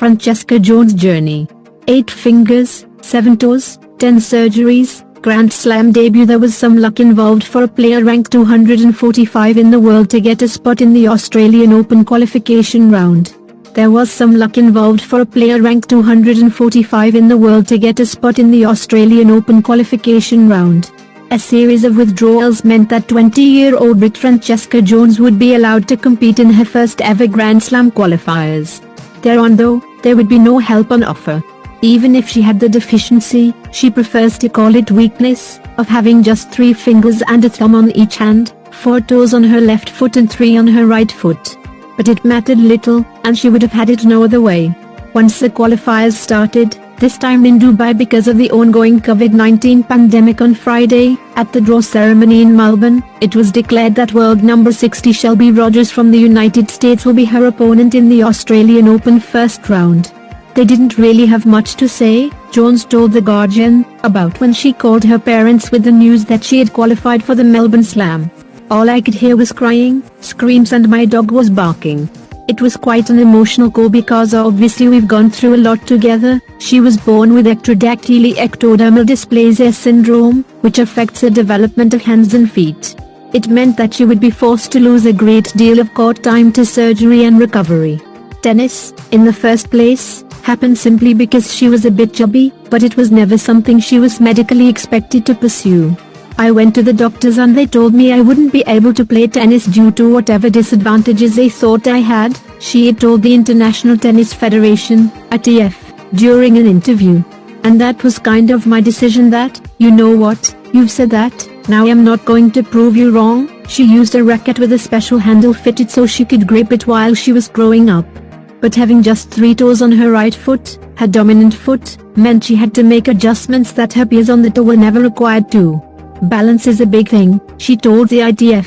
Francesca Jones' journey. 8 fingers, 7 toes, 10 surgeries, Grand Slam debut. There was some luck involved for a player ranked 245 in the world to get a spot in the Australian Open qualification round. There was some luck involved for a player ranked 245 in the world to get a spot in the Australian Open qualification round. A series of withdrawals meant that 20-year-old Brit Francesca Jones would be allowed to compete in her first ever Grand Slam qualifiers. Thereon though, there would be no help on offer. Even if she had the deficiency, she prefers to call it weakness, of having just 3 fingers and a thumb on each hand, 4 toes on her left foot and 3 on her right foot. But it mattered little, and she would have had it no other way. Once the qualifiers started, this time in Dubai because of the ongoing COVID-19 pandemic, on Friday, at the draw ceremony in Melbourne, it was declared that world number 60 Shelby Rogers from the United States will be her opponent in the Australian Open first round. They didn't really have much to say, Jones told The Guardian, about when she called her parents with the news that she had qualified for the Melbourne Slam. All I could hear was crying, screams, and my dog was barking. It was quite an emotional call because obviously we've gone through a lot together. She was born with ectrodactyly ectodermal dysplasia syndrome, which affects the development of hands and feet. It meant that she would be forced to lose a great deal of court time to surgery and recovery. Tennis, in the first place, happened simply because she was a bit chubby, but it was never something she was medically expected to pursue. I went to the doctors and they told me I wouldn't be able to play tennis due to whatever disadvantages they thought I had, she had told the International Tennis Federation, ITF, during an interview. And that was kind of my decision that, you know what, you've said that, now I'm not going to prove you wrong. She used a racket with a special handle fitted so she could grip it while she was growing up. But having just 3 toes on her right foot, her dominant foot, meant she had to make adjustments that her peers on the tour were never required to. Balance is a big thing, she told the ITF.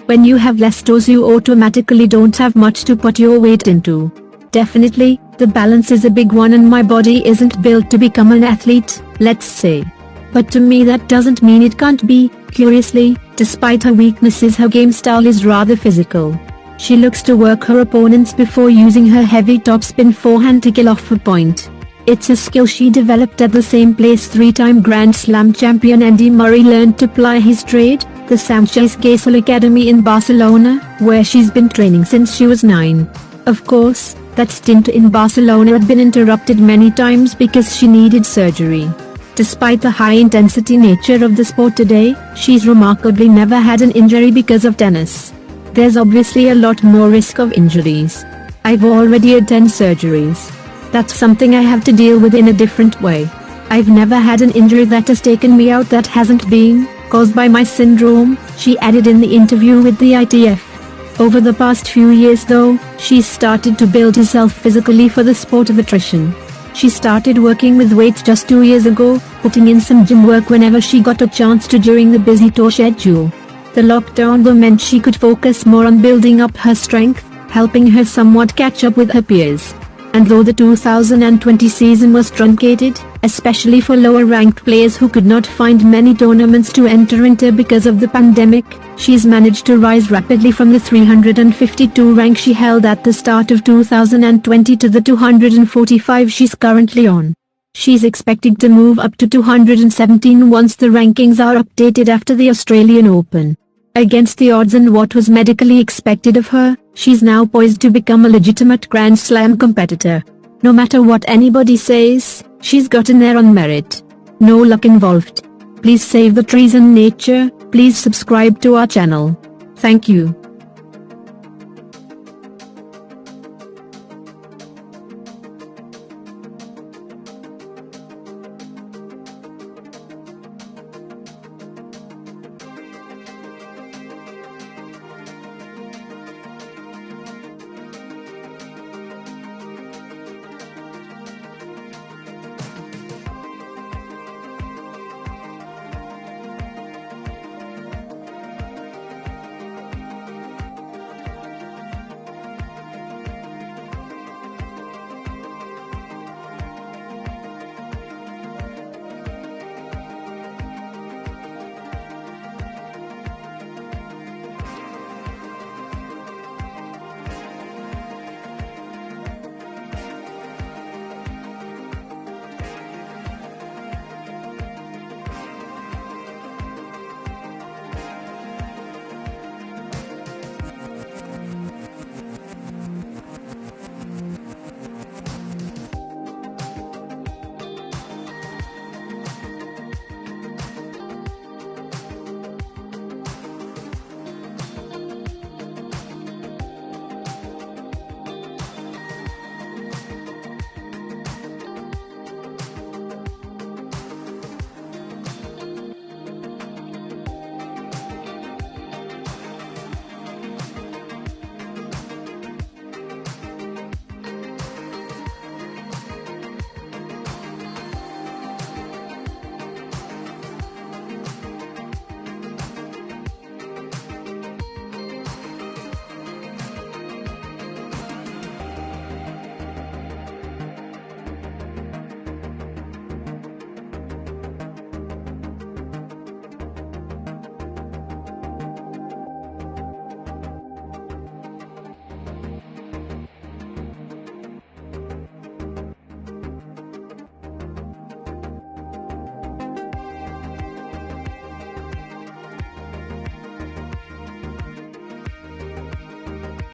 When you have less toes you automatically don't have much to put your weight into. Definitely, the balance is a big one and my body isn't built to become an athlete, let's say. But to me that doesn't mean it can't be. Curiously, despite her weaknesses, her game style is rather physical. She looks to work her opponents before using her heavy topspin forehand to kill off a point. It's a skill she developed at the same place 3-time Grand Slam champion Andy Murray learned to ply his trade, the Sanchez Gasol Academy in Barcelona, where she's been training since she was 9. Of course, that stint in Barcelona had been interrupted many times because she needed surgery. Despite the high-intensity nature of the sport today, she's remarkably never had an injury because of tennis. There's obviously a lot more risk of injuries. I've already had 10 surgeries. That's something I have to deal with in a different way. I've never had an injury that has taken me out that hasn't been caused by my syndrome, she added in the interview with the ITF. Over the past few years though, she's started to build herself physically for the sport of attrition. She started working with weights just 2 years ago, putting in some gym work whenever she got a chance to during the busy tour schedule. The lockdown though meant she could focus more on building up her strength, helping her somewhat catch up with her peers. And though the 2020 season was truncated, especially for lower-ranked players who could not find many tournaments to enter into because of the pandemic, she's managed to rise rapidly from the 352 rank she held at the start of 2020 to the 245 she's currently on. She's expected to move up to 217 once the rankings are updated after the Australian Open. Against the odds and what was medically expected of her, she's now poised to become a legitimate Grand Slam competitor. No matter what anybody says, she's gotten there on merit. No luck involved. Please save the trees and nature, please subscribe to our channel. Thank you.